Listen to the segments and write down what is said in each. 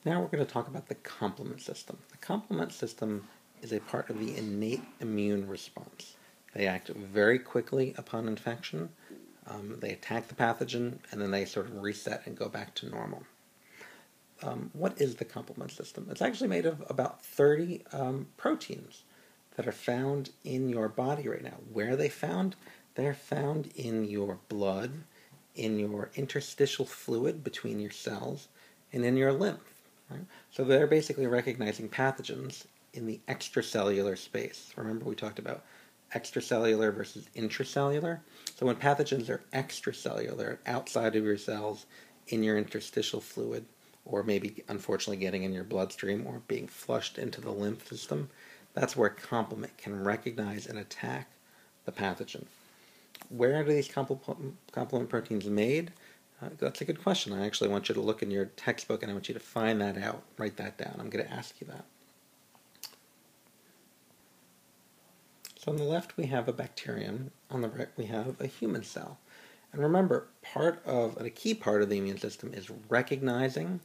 Now we're going to talk about the complement system. The complement system is a part of the innate immune response. They act very quickly upon infection. They attack the pathogen, and then they sort of reset and go back to normal. What is the complement system? It's actually made of about 30 proteins that are found in your body right now. Where are they found? They're found in your blood, in your interstitial fluid between your cells, and in your lymph. Right? So they're basically recognizing pathogens in the extracellular space. Remember we talked about extracellular versus intracellular? So when pathogens are extracellular, outside of your cells, in your interstitial fluid, or maybe unfortunately getting in your bloodstream or being flushed into the lymph system, that's where complement can recognize and attack the pathogen. Where are these complement proteins made? That's a good question. I actually want you to look in your textbook and I want you to find that out. Write that down. I'm going to ask you that. So on the left we have a bacterium. On the right we have a human cell. And remember, a key part of the immune system is recognizing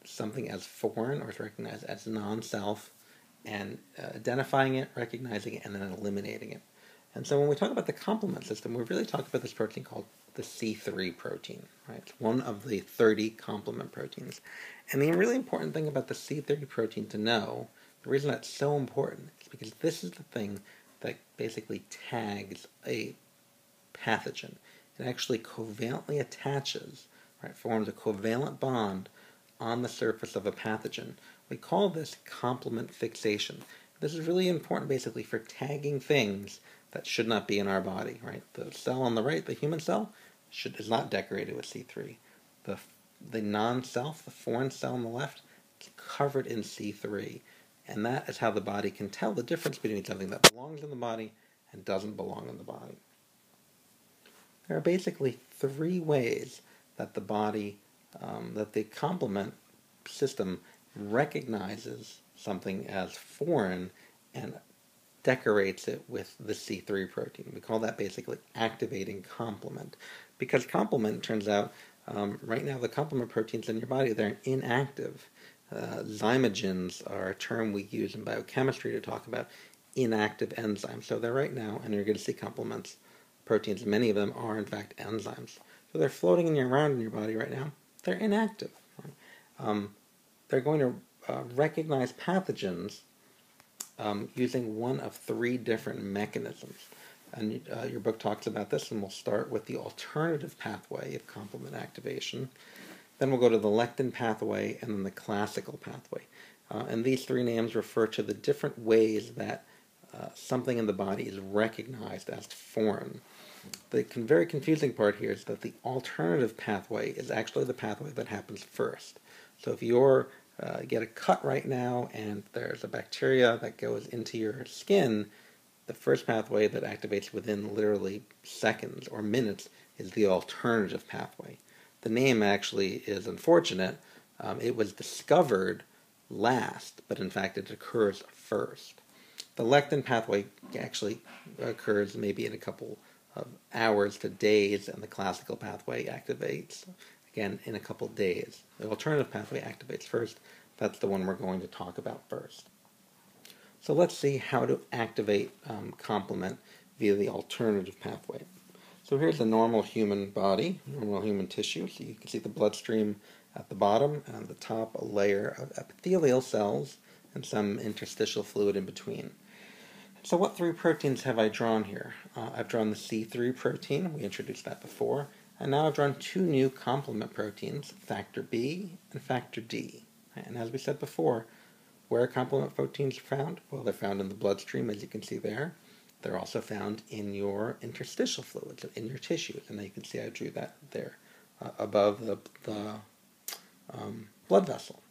something as foreign or recognized as non-self and identifying it, recognizing it, and then eliminating it. And so when we talk about the complement system, we're really talking about this protein called the C3 protein, right? It's one of the 30 complement proteins. And the really important thing about the C3 protein to know, the reason that's so important, is because this is the thing that basically tags a pathogen. It actually covalently attaches, right, forms a covalent bond on the surface of a pathogen. We call this complement fixation. This is really important basically for tagging things that should not be in our body, right? The cell on the right, the human cell, is not decorated with C3. The non-self, the foreign cell on the left, is covered in C3. And that is how the body can tell the difference between something that belongs in the body and doesn't belong in the body. There are basically three ways that the body, that the complement system recognizes something as foreign and decorates it with the C3 protein. We call that basically activating complement. Because complement, turns out, right now the complement proteins in your body, they're inactive. Zymogens are a term we use in biochemistry to talk about inactive enzymes. So they're right now, and you're going to see complements proteins, many of them are in fact enzymes. So they're floating around in your body right now. They're inactive. They're going to recognize pathogens using one of three different mechanisms. And your book talks about this, and we'll start with the alternative pathway of complement activation. Then we'll go to the lectin pathway and then the classical pathway. And these three names refer to the different ways that something in the body is recognized as foreign. The very confusing part here is that the alternative pathway is actually the pathway that happens first. So if you get a cut right now and there's a bacteria that goes into your skin, the first pathway that activates within literally seconds or minutes is the alternative pathway. The name actually is unfortunate. It was discovered last, but in fact it occurs first. The lectin pathway actually occurs maybe in a couple of hours to days, and the classical pathway activates, again, in a couple of days. The alternative pathway activates first. That's the one we're going to talk about first. So let's see how to activate complement via the alternative pathway. So here's the normal human body, normal human tissue. So you can see the bloodstream at the bottom, and at the top a layer of epithelial cells and some interstitial fluid in between. So what three proteins have I drawn here? I've drawn the C3 protein, we introduced that before, and now I've drawn two new complement proteins, factor B and factor D. And as we said before, where are complement proteins found? Well, they're found in the bloodstream, as you can see there. They're also found in your interstitial fluids, in your tissues, and you can see I drew that there above the blood vessel.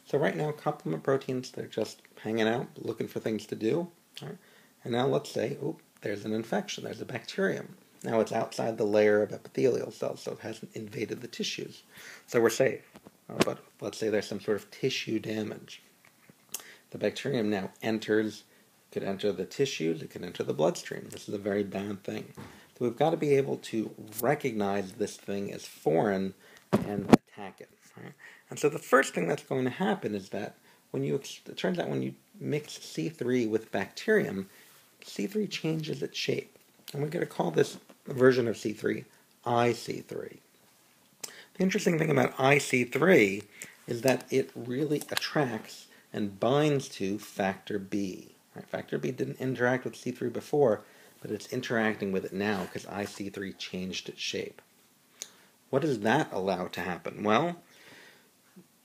So right now, complement proteins, they're just hanging out, looking for things to do. Right? And now let's say, there's an infection, there's a bacterium. Now it's outside the layer of epithelial cells, so it hasn't invaded the tissues. So we're safe. But let's say there's some sort of tissue damage. The bacterium now could enter the tissues, it could enter the bloodstream. This is a very bad thing. So we've got to be able to recognize this thing as foreign and attack it. Right? And so the first thing that's going to happen is that it turns out when you mix C3 with bacterium, C3 changes its shape. And we're going to call this version of C3 IC3. The interesting thing about IC3 is that it really attracts and binds to factor B. Right? Factor B didn't interact with C3 before, but it's interacting with it now because IC3 changed its shape. What does that allow to happen? Well,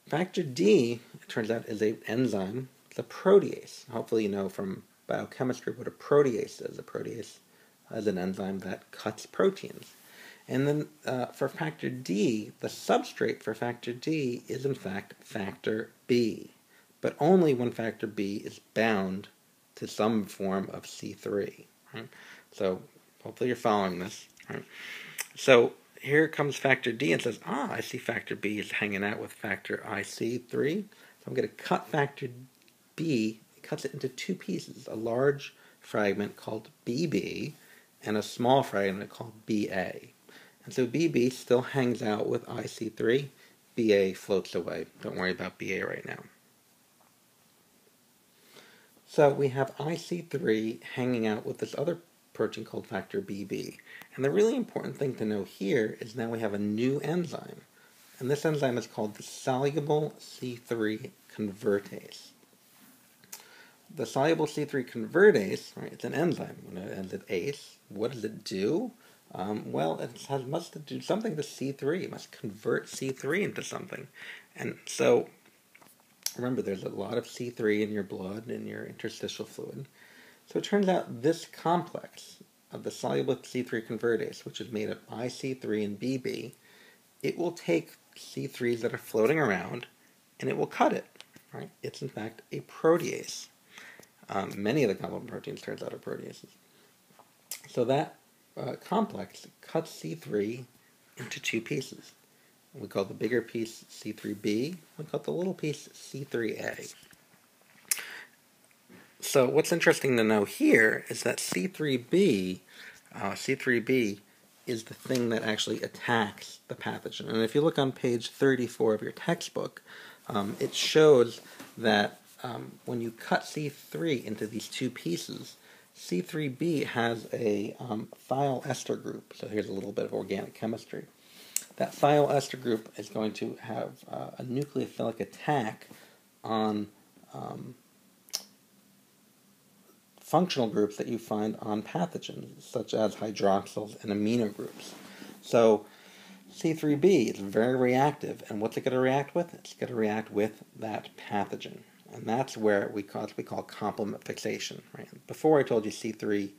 factor D, it turns out, is an enzyme. It's a protease. Hopefully you know from biochemistry what a protease is. A protease is an enzyme that cuts proteins. And then for factor D, the substrate for factor D is in fact factor B, but only when factor B is bound to some form of C3. Right? So hopefully you're following this. Right? So here comes factor D and says, I see factor B is hanging out with factor IC3. So I'm going to cut factor B, cuts it into two pieces, a large fragment called BB and a small fragment called BA. And so BB still hangs out with IC3. BA floats away. Don't worry about BA right now. So we have IC3 hanging out with this other protein called factor BB. And the really important thing to know here is now we have a new enzyme. And this enzyme is called the soluble C3 convertase. The soluble C3 convertase, right, it's an enzyme. When it ends at ase, what does it do? Well, it must do something to C3. It must convert C3 into something. And so, remember, there's a lot of C3 in your blood, in your interstitial fluid. So it turns out this complex of the soluble C3 convertase, which is made of IC3 and BB, it will take C3s that are floating around, and it will cut it. Right? It's, in fact, a protease. Many of the complement proteins, turns out, are proteases. So that complex cuts C3 into two pieces. We call the bigger piece C3b, we call the little piece C3a. So what's interesting to know here is that C3b is the thing that actually attacks the pathogen. And if you look on page 34 of your textbook, it shows that when you cut C3 into these two pieces, C3b has a thiol ester group. So here's a little bit of organic chemistry. That thiol ester group is going to have a nucleophilic attack on functional groups that you find on pathogens, such as hydroxyls and amino groups. So C3b is very reactive, and what's it going to react with? It's going to react with that pathogen. And that's where we call complement fixation. Right? Before I told you C3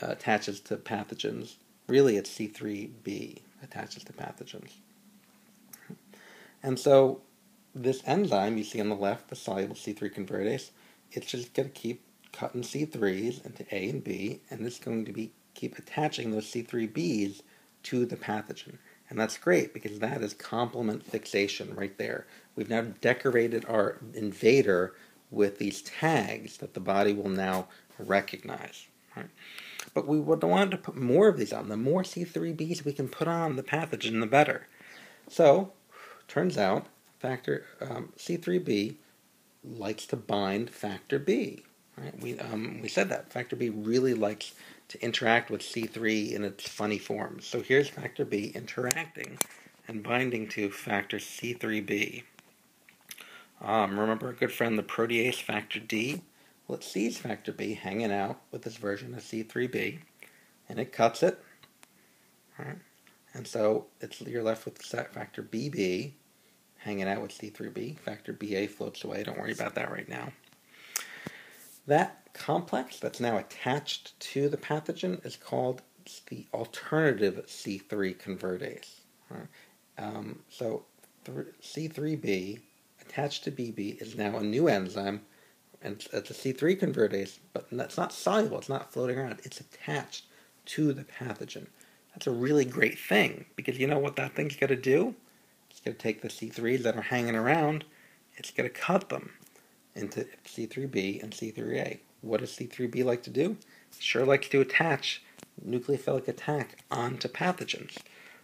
attaches to pathogens, really it's C3b attaches to pathogens. And so this enzyme you see on the left, the soluble C3 convertase, it's just going to keep cutting C3s into A and B, and it's going to keep attaching those C3bs to the pathogen. And that's great because that is complement fixation right there. We've now decorated our invader with these tags that the body will now recognize. Right? But we wanted to put more of these on. The more C3bs we can put on the pathogen, the better. So, turns out, factor C3b likes to bind factor B. Right? We said that. Factor B really likes to interact with C3 in its funny forms. So here's factor B interacting and binding to factor C3b. Remember our good friend the protease factor D? Well, it sees factor B hanging out with this version of C3b, and it cuts it. Right? And so you're left with factor BB hanging out with C3b. Factor BA floats away. Don't worry about that right now. That complex that's now attached to the pathogen is called the alternative C3 convertase. Right? So C3b attached to BB is now a new enzyme, and it's a C3 convertase, but it's not soluble, it's not floating around, it's attached to the pathogen. That's a really great thing, because you know what that thing's going to do? It's going to take the C3s that are hanging around, it's going to cut them into C3b and C3a. What does C3b like to do? It sure likes to attach nucleophilic attack onto pathogens.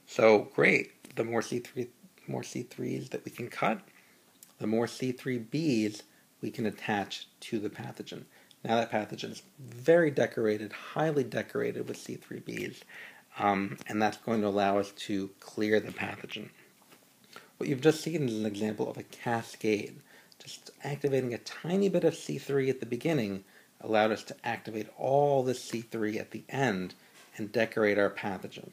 So great, the more C3s that we can cut, the more C3bs we can attach to the pathogen. Now that pathogen is very decorated, highly decorated with C3bs, and that's going to allow us to clear the pathogen. What you've just seen is an example of a cascade. Just activating a tiny bit of C3 at the beginning allowed us to activate all the C3 at the end and decorate our pathogen.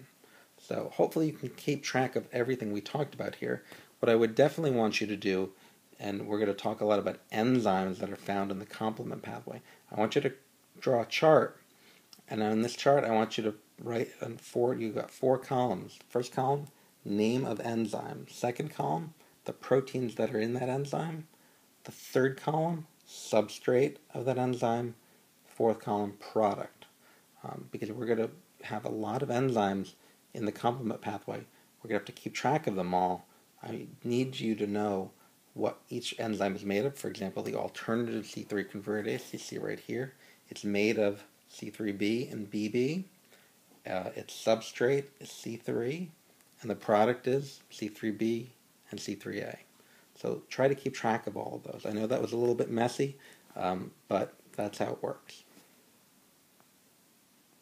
So hopefully you can keep track of everything we talked about here. What I would definitely want you to do, and we're going to talk a lot about enzymes that are found in the complement pathway, I want you to draw a chart, and on this chart I want you to write on you've got 4 columns. First column, name of enzyme. Second column, the proteins that are in that enzyme. The third column, substrate of that enzyme. Fourth column, product. Because we're going to have a lot of enzymes in the complement pathway. We're going to have to keep track of them all. I need you to know what each enzyme is made of. For example, the alternative C3 convertase you see right here. It's made of C3b and Bb. Its substrate is C3, and the product is C3b and C3a. So try to keep track of all of those. I know that was a little bit messy, but that's how it works.